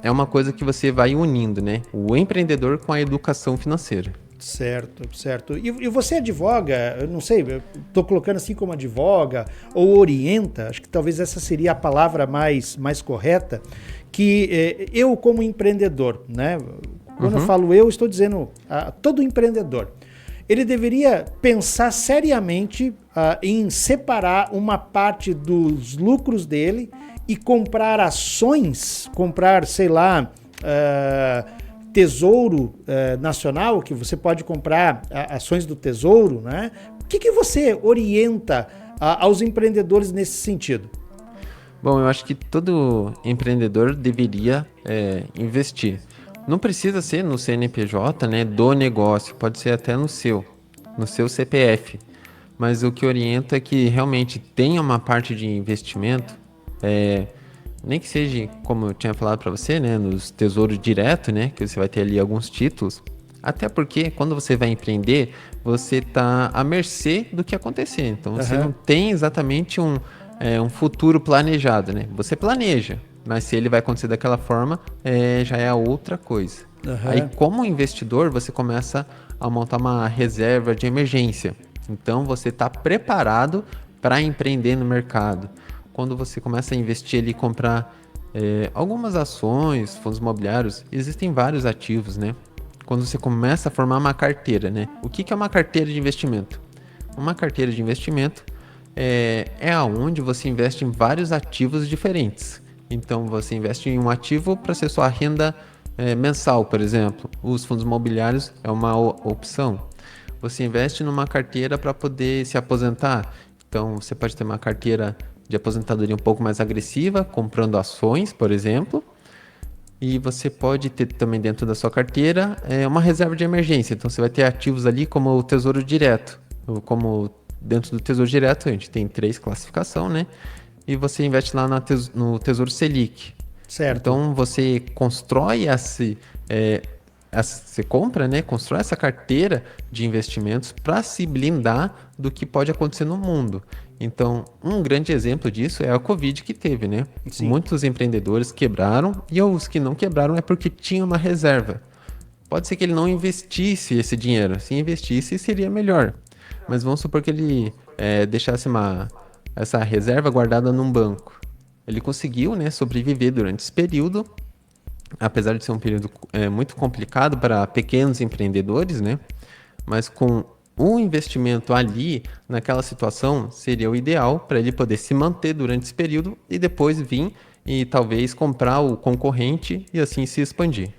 é uma coisa que você vai unindo, né? O empreendedor com a educação financeira. Certo, certo. E você advoga, eu não sei, estou colocando assim como advoga ou orienta, acho que talvez essa seria a palavra mais correta, que eu como empreendedor, né? Quando eu falo eu, estou dizendo todo empreendedor, ele deveria pensar seriamente em separar uma parte dos lucros dele e comprar ações, sei lá, Tesouro Nacional, que você pode comprar ações do Tesouro, né? O que você orienta aos empreendedores nesse sentido? Bom, eu acho que todo empreendedor deveria investir. Não precisa ser no CNPJ, né, do negócio, pode ser até no seu CPF. Mas o que orienta é que realmente tenha uma parte de investimento, nem que seja, como eu tinha falado para você, né, nos tesouros direto, né, que você vai ter ali alguns títulos. Até porque quando você vai empreender, você está à mercê do que acontecer. Então você não tem exatamente um futuro planejado, né? Você planeja, mas se ele vai acontecer daquela forma, já é outra coisa. Aí, como investidor, você começa a montar uma reserva de emergência. Então você está preparado para empreender no mercado. Quando você começa a investir ali, comprar algumas ações, fundos imobiliários, existem vários ativos, né? Quando você começa a formar uma carteira, né? O que é uma carteira de investimento? Uma carteira de investimento é aonde você investe em vários ativos diferentes. Então você investe em um ativo para ser sua renda mensal, por exemplo. Os fundos imobiliários é uma opção. Você investe numa carteira para poder se aposentar. Então você pode ter uma carteira de aposentadoria um pouco mais agressiva, comprando ações, por exemplo. E você pode ter também dentro da sua carteira uma reserva de emergência. Então você vai ter ativos ali como o Tesouro Direto. Como dentro do Tesouro Direto a gente tem 3 classificações, né? E você investe lá no Tesouro Selic. Certo. Então você constrói você compra, né? Constrói essa carteira de investimentos para se blindar do que pode acontecer no mundo. Então, um grande exemplo disso é a Covid que teve, né? Sim. Muitos empreendedores quebraram e os que não quebraram é porque tinha uma reserva. Pode ser que ele não investisse esse dinheiro. Se investisse, seria melhor. Mas vamos supor que ele deixasse essa reserva guardada num banco. Ele conseguiu, né, sobreviver durante esse período, apesar de ser um período muito complicado para pequenos empreendedores, né? Mas com um investimento ali, naquela situação, seria o ideal para ele poder se manter durante esse período e depois vir e talvez comprar o concorrente e assim se expandir.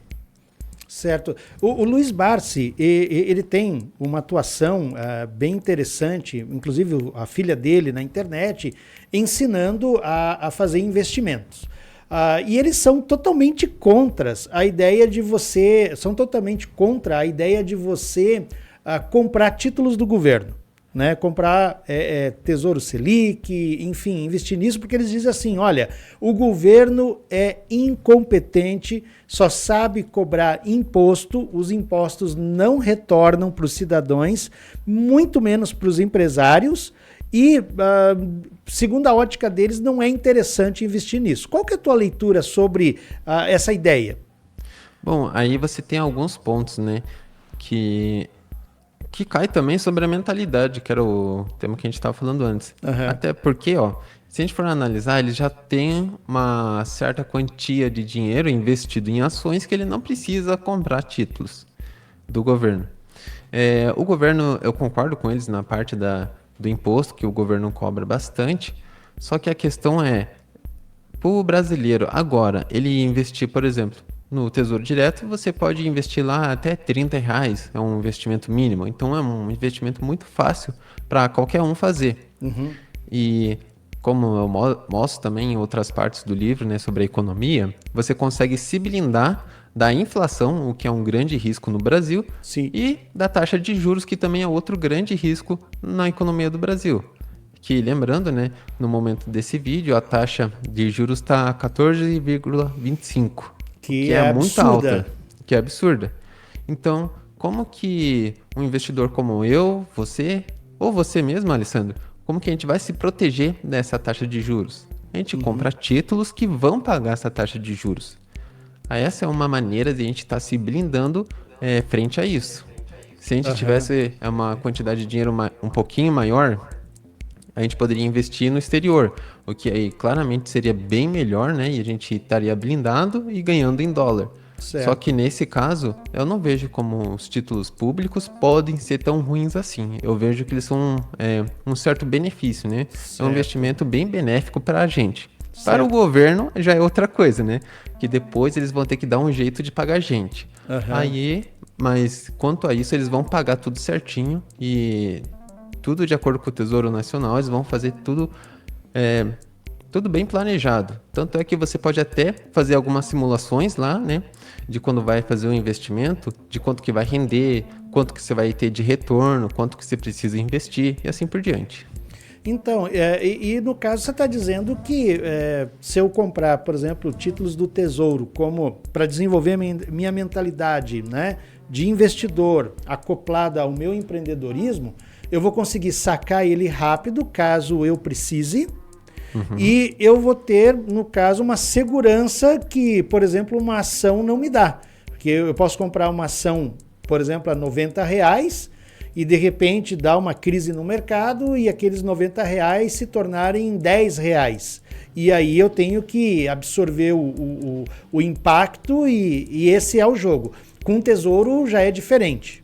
Certo. O Luiz Barsi, ele tem uma atuação bem interessante, inclusive a filha dele na internet, ensinando a fazer investimentos. E eles são totalmente contra a ideia de você comprar títulos do governo, né? Comprar Tesouro Selic, enfim, investir nisso, porque eles dizem assim, olha, o governo é incompetente, só sabe cobrar imposto, os impostos não retornam para os cidadãos, muito menos para os empresários, e, segundo a ótica deles, não é interessante investir nisso. Qual que é a tua leitura sobre essa ideia? Bom, aí você tem alguns pontos, né, que cai também sobre a mentalidade, que era o tema que a gente estava falando antes. Até porque, ó, se a gente for analisar, ele já tem uma certa quantia de dinheiro investido em ações que ele não precisa comprar títulos do governo. O governo, eu concordo com eles na parte do imposto, que o governo cobra bastante, só que a questão para o brasileiro, agora, ele investir, por exemplo, no Tesouro Direto, você pode investir lá até R$30, é um investimento mínimo. Então, é um investimento muito fácil para qualquer um fazer. E como eu mostro também em outras partes do livro, né, sobre a economia, você consegue se blindar da inflação, o que é um grande risco no Brasil, Sim. E da taxa de juros, que também é outro grande risco na economia do Brasil. Que, lembrando, né, no momento desse vídeo, a taxa de juros está 14,25%. Que é muito alta, que é absurda. Então, como que um investidor como eu, você, ou você mesmo, Alessandro, como que a gente vai se proteger dessa taxa de juros? A gente compra títulos que vão pagar essa taxa de juros. Essa é uma maneira de a gente estar se blindando frente a isso. Se a gente tivesse uma quantidade de dinheiro um pouquinho maior, a gente poderia investir no exterior, o que aí claramente seria bem melhor, né? E a gente estaria blindado e ganhando em dólar. Certo. Só que nesse caso, eu não vejo como os títulos públicos podem ser tão ruins assim. Eu vejo que eles são um certo benefício, né? Certo. É um investimento bem benéfico para a gente. Certo. Para o governo já é outra coisa, né? Que depois eles vão ter que dar um jeito de pagar a gente. Mas quanto a isso, eles vão pagar tudo certinho e tudo de acordo com o Tesouro Nacional, eles vão fazer tudo tudo bem planejado. Tanto é que você pode até fazer algumas simulações lá, né? De quando vai fazer o investimento, de quanto que vai render, quanto que você vai ter de retorno, quanto que você precisa investir e assim por diante. Então, no caso você está dizendo que se eu comprar, por exemplo, títulos do Tesouro, como para desenvolver minha mentalidade, né, de investidor acoplada ao meu empreendedorismo, eu vou conseguir sacar ele rápido, caso eu precise, e eu vou ter, no caso, uma segurança que, por exemplo, uma ação não me dá. Porque eu posso comprar uma ação, por exemplo, a R$ 90 e de repente dá uma crise no mercado e aqueles R$ 90 se tornarem R$ 10. E aí eu tenho que absorver o impacto e esse é o jogo. Com o Tesouro já é diferente.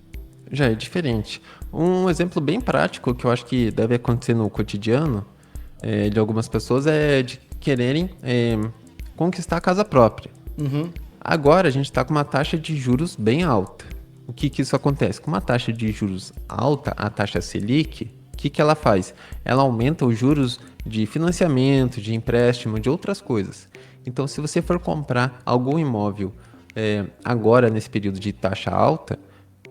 Já é diferente. Um exemplo bem prático que eu acho que deve acontecer no cotidiano de algumas pessoas é de quererem conquistar a casa própria. Agora a gente está com uma taxa de juros bem alta. O que isso acontece? Com uma taxa de juros alta, a taxa Selic, o que ela faz? Ela aumenta os juros de financiamento, de empréstimo, de outras coisas. Então, se você for comprar algum imóvel agora nesse período de taxa alta,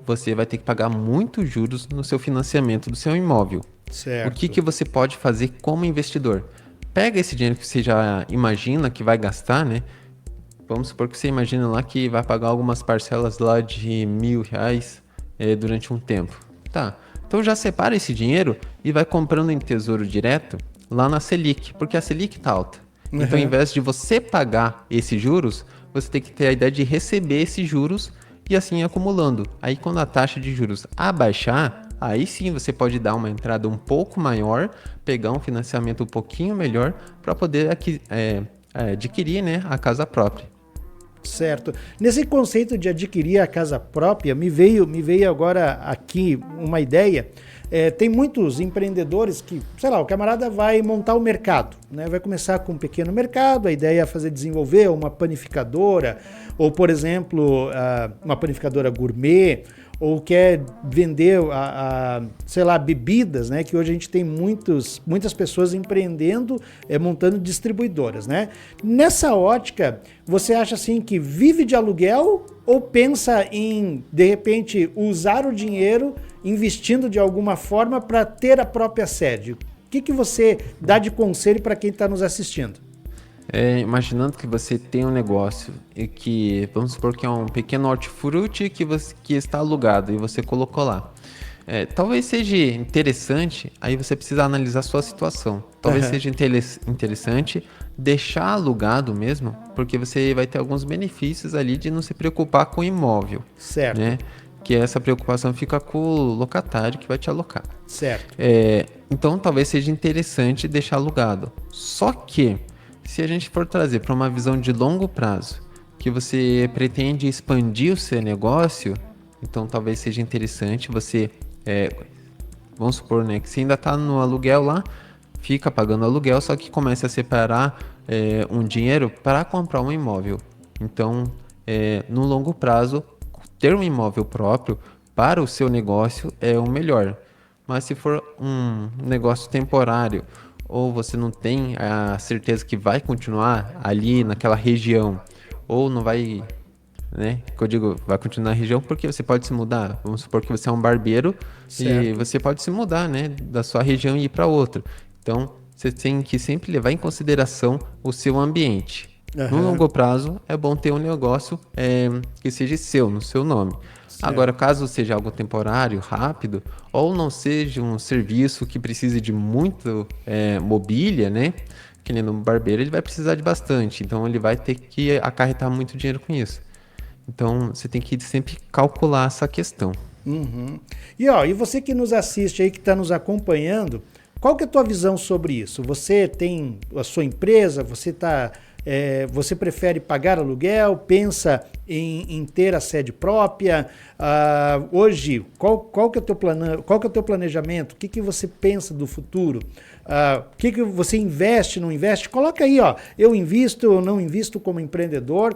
você vai ter que pagar muitos juros no seu financiamento do seu imóvel. Certo. O que você pode fazer como investidor? Pega esse dinheiro que você já imagina que vai gastar, né? Vamos supor que você imagina lá que vai pagar algumas parcelas lá de R$ 1.000 durante um tempo. Tá, então já separa esse dinheiro e vai comprando em tesouro direto lá na Selic, porque a Selic tá alta. Então, ao invés de você pagar esses juros, você tem que ter a ideia de receber esses juros e assim ir acumulando. Aí quando a taxa de juros abaixar, aí sim você pode dar uma entrada um pouco maior, pegar um financiamento um pouquinho melhor para poder adquirir, né, a casa própria. Certo. Nesse conceito de adquirir a casa própria, me veio agora aqui uma ideia. Tem muitos empreendedores que, sei lá, o camarada vai montar o mercado, né? Vai começar com um pequeno mercado, a ideia é desenvolver uma panificadora, ou, por exemplo, uma panificadora gourmet, ou quer vender, sei lá, bebidas, né? Que hoje a gente tem muitas pessoas empreendendo, montando distribuidoras, né? Nessa ótica, você acha assim que vive de aluguel ou pensa em, de repente, usar o dinheiro investindo de alguma forma para ter a própria sede? O que você dá de conselho para quem está nos assistindo? Imaginando que você tem um negócio e que, vamos supor que é um pequeno hortifruti que está alugado e você colocou lá. Talvez seja interessante, aí você precisa analisar a sua situação. Talvez seja interessante deixar alugado mesmo, porque você vai ter alguns benefícios ali de não se preocupar com o imóvel. Certo. Né? Que essa preocupação fica com o locatário que vai te alocar. Certo. Então talvez seja interessante deixar alugado. Só que, se a gente for trazer para uma visão de longo prazo, que você pretende expandir o seu negócio, então talvez seja interessante você, vamos supor, né, que você ainda está no aluguel lá, fica pagando aluguel, só que começa a separar um dinheiro para comprar um imóvel. Então, no longo prazo, ter um imóvel próprio para o seu negócio é o melhor. Mas se for um negócio temporário, ou você não tem a certeza que vai continuar ali naquela região, ou não vai, né? Que eu digo, vai continuar na região porque você pode se mudar. Vamos supor que você é um barbeiro e você pode se mudar, né? Da sua região e ir para outra. Então, você tem que sempre levar em consideração o seu ambiente. No longo prazo, é bom ter um negócio que seja seu, no seu nome. Agora, caso seja algo temporário, rápido, ou não seja um serviço que precise de muito mobília, né? Que nem no barbeiro, ele vai precisar de bastante. Então, ele vai ter que acarretar muito dinheiro com isso. Então, você tem que sempre calcular essa questão. E você que nos assiste aí, que está nos acompanhando, qual que é a tua visão sobre isso? Você tem a sua empresa, você prefere pagar aluguel, pensa em ter a sede própria? Hoje, qual que é o teu planejamento? O que você pensa do futuro? O que você investe, não investe? Coloca aí, ó, eu invisto, eu não invisto como empreendedor.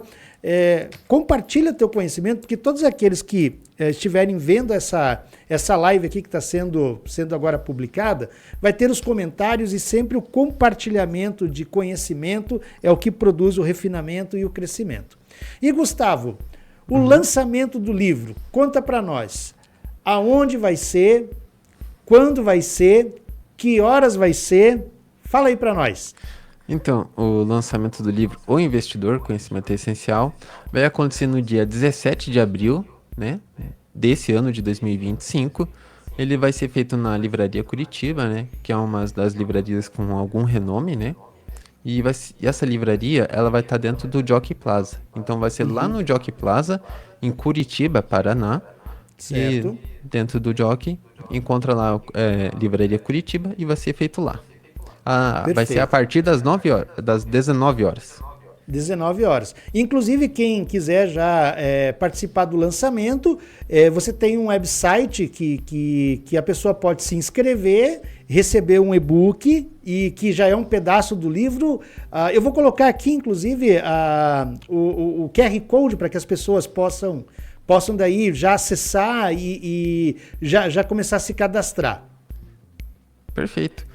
compartilha teu conhecimento, porque todos aqueles que estiverem vendo essa live aqui que está sendo agora publicada, vai ter os comentários e sempre o compartilhamento de conhecimento é o que produz o refinamento e o crescimento. E Gustavo, o lançamento do livro, conta para nós, aonde vai ser, quando vai ser, que horas vai ser, fala aí para nós. Então, o lançamento do livro O Investidor, Conhecimento Essencial, vai acontecer no dia 17 de abril, né, desse ano de 2025. Ele vai ser feito na Livraria Curitiba, né, que é uma das livrarias com algum renome, né? E essa livraria, ela vai estar dentro do Jockey Plaza. Então vai ser lá no Jockey Plaza, em Curitiba, Paraná. Certo. E dentro do Jockey, encontra lá Livraria Curitiba e vai ser feito lá. Vai ser a partir das 19 horas. 19 horas. Inclusive, quem quiser já participar do lançamento, você tem um website que a pessoa pode se inscrever, receber um e-book e que já é um pedaço do livro. Eu vou colocar aqui, inclusive, o QR Code para que as pessoas possam daí já acessar e já começar a se cadastrar. Perfeito.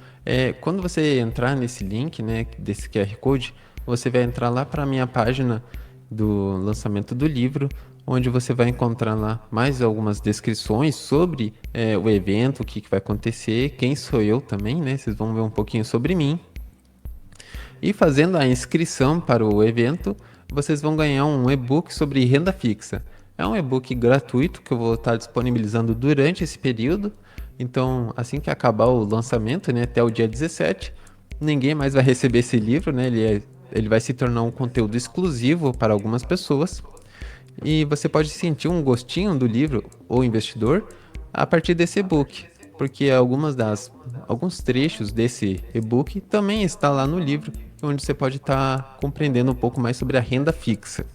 Quando você entrar nesse link, né, desse QR Code, você vai entrar lá para a minha página do lançamento do livro, onde você vai encontrar lá mais algumas descrições sobre o evento, o que vai acontecer, quem sou eu também, né? Vocês vão ver um pouquinho sobre mim. E fazendo a inscrição para o evento, vocês vão ganhar um e-book sobre renda fixa. É um e-book gratuito que eu vou estar disponibilizando durante esse período. Então, assim que acabar o lançamento, né, até o dia 17, ninguém mais vai receber esse livro, né? Ele vai se tornar um conteúdo exclusivo para algumas pessoas. E você pode sentir um gostinho do livro O Investidor a partir desse e-book, porque alguns trechos desse e-book também está lá no livro, onde você pode estar compreendendo um pouco mais sobre a renda fixa.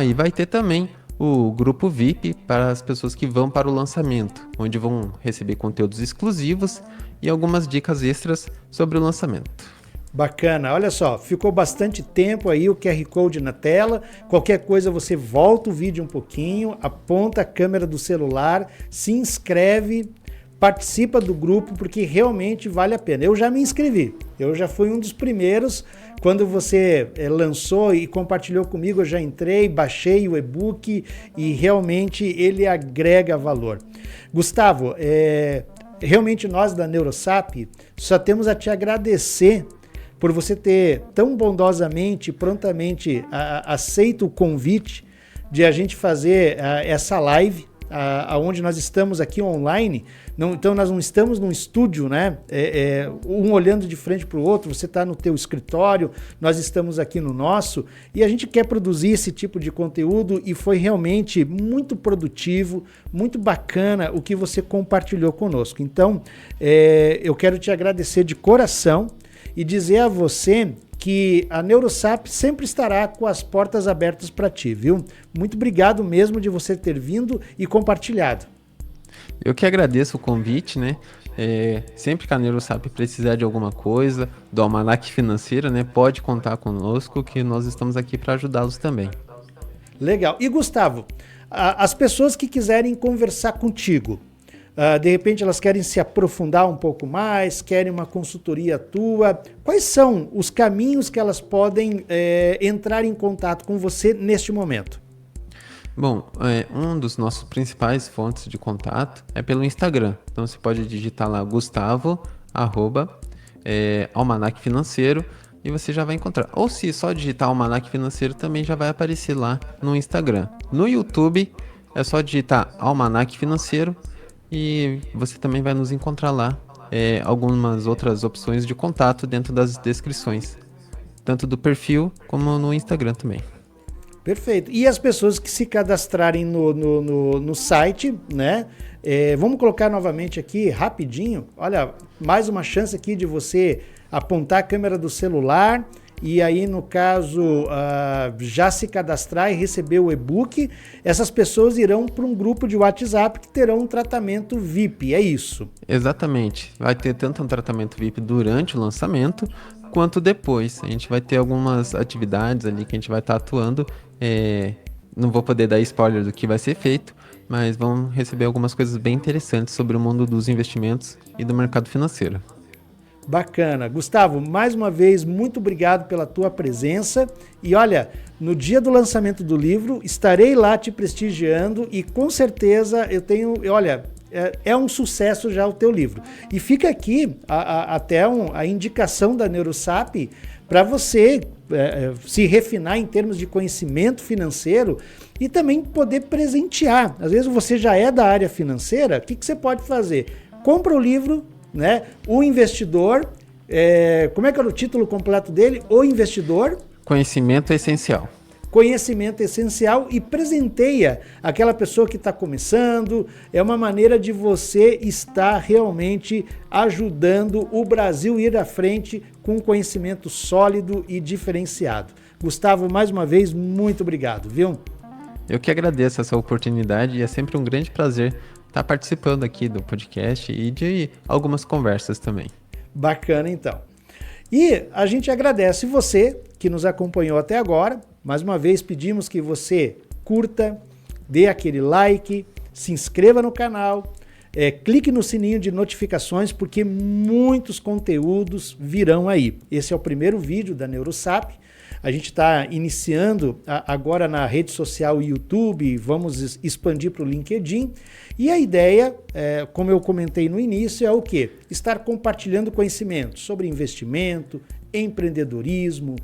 E vai ter também o grupo VIP para as pessoas que vão para o lançamento, onde vão receber conteúdos exclusivos e algumas dicas extras sobre o lançamento. Bacana, olha só, ficou bastante tempo aí o QR Code na tela, qualquer coisa você volta o vídeo um pouquinho, aponta a câmera do celular, se inscreve, participa do grupo, porque realmente vale a pena. Eu já me inscrevi, eu já fui um dos primeiros, quando você lançou e compartilhou comigo, eu já entrei, baixei o e-book e realmente ele agrega valor. Gustavo, realmente nós da NeuroSap só temos a te agradecer por você ter tão bondosamente e prontamente aceito o convite de a gente fazer essa live, onde nós estamos aqui online. Então nós não estamos num estúdio, né? Um olhando de frente para o outro, você está no teu escritório, nós estamos aqui no nosso, e a gente quer produzir esse tipo de conteúdo e foi realmente muito produtivo, muito bacana o que você compartilhou conosco. Então eu quero te agradecer de coração e dizer a você que a NeuroSap sempre estará com as portas abertas para ti, viu? Muito obrigado mesmo de você ter vindo e compartilhado. Eu que agradeço o convite, né? Sempre que a NeuroSap precisar de alguma coisa, do Almanac Financeiro, né? Pode contar conosco que nós estamos aqui para ajudá-los também. Legal. E Gustavo, as pessoas que quiserem conversar contigo, de repente elas querem se aprofundar um pouco mais, querem uma consultoria tua. Quais são os caminhos que elas podem entrar em contato com você neste momento? Bom, um dos nossos principais fontes de contato é pelo Instagram. Então você pode digitar lá Gustavo, Almanac Financeiro, e você já vai encontrar. Ou se só digitar Almanac Financeiro, também já vai aparecer lá no Instagram. No YouTube é só digitar Almanac Financeiro, e você também vai nos encontrar lá algumas outras opções de contato dentro das descrições, tanto do perfil como no Instagram também. Perfeito. E as pessoas que se cadastrarem no site, né? Vamos colocar novamente aqui, rapidinho. Olha, mais uma chance aqui de você apontar a câmera do celular e aí, no caso, já se cadastrar e receber o e-book. Essas pessoas irão para um grupo de WhatsApp que terão um tratamento VIP, é isso? Exatamente. Vai ter tanto um tratamento VIP durante o lançamento, quanto depois. A gente vai ter algumas atividades ali que a gente vai estar atuando Não vou poder dar spoiler do que vai ser feito, mas vão receber algumas coisas bem interessantes sobre o mundo dos investimentos e do mercado financeiro. Bacana. Gustavo, mais uma vez, muito obrigado pela tua presença. E olha, no dia do lançamento do livro, estarei lá te prestigiando e com certeza é um sucesso já o teu livro. E fica aqui a indicação da NeuroSap para você se refinar em termos de conhecimento financeiro e também poder presentear. Às vezes você já é da área financeira, o que você pode fazer? Compra o livro, né? O Investidor, como é que era o título completo dele? O Investidor. Conhecimento essencial. Conhecimento essencial e presenteia aquela pessoa que está começando. É uma maneira de você estar realmente ajudando o Brasil a ir à frente com conhecimento sólido e diferenciado. Gustavo, mais uma vez, muito obrigado, viu? Eu que agradeço essa oportunidade e é sempre um grande prazer estar participando aqui do podcast e de algumas conversas também. Bacana, então. E a gente agradece você que nos acompanhou até agora. Mais uma vez pedimos que você curta, dê aquele like, se inscreva no canal, clique no sininho de notificações porque muitos conteúdos virão aí. Esse é o primeiro vídeo da NeuroSap. A gente está iniciando agora na rede social YouTube, vamos expandir para o LinkedIn. E a ideia, como eu comentei no início, é o quê? Estar compartilhando conhecimento sobre investimento, empreendedorismo,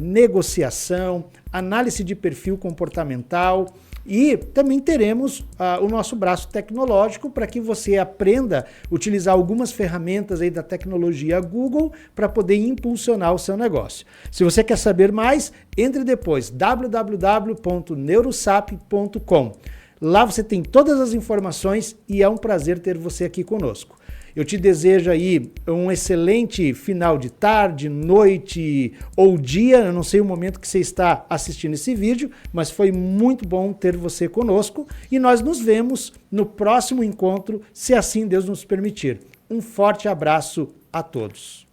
negociação, análise de perfil comportamental e também teremos o nosso braço tecnológico para que você aprenda a utilizar algumas ferramentas aí da tecnologia Google para poder impulsionar o seu negócio. Se você quer saber mais, entre depois www.neurosap.com. Lá você tem todas as informações e é um prazer ter você aqui conosco. Eu te desejo aí um excelente final de tarde, noite ou dia. Eu não sei o momento que você está assistindo esse vídeo, mas foi muito bom ter você conosco e nós nos vemos no próximo encontro, se assim Deus nos permitir. Um forte abraço a todos.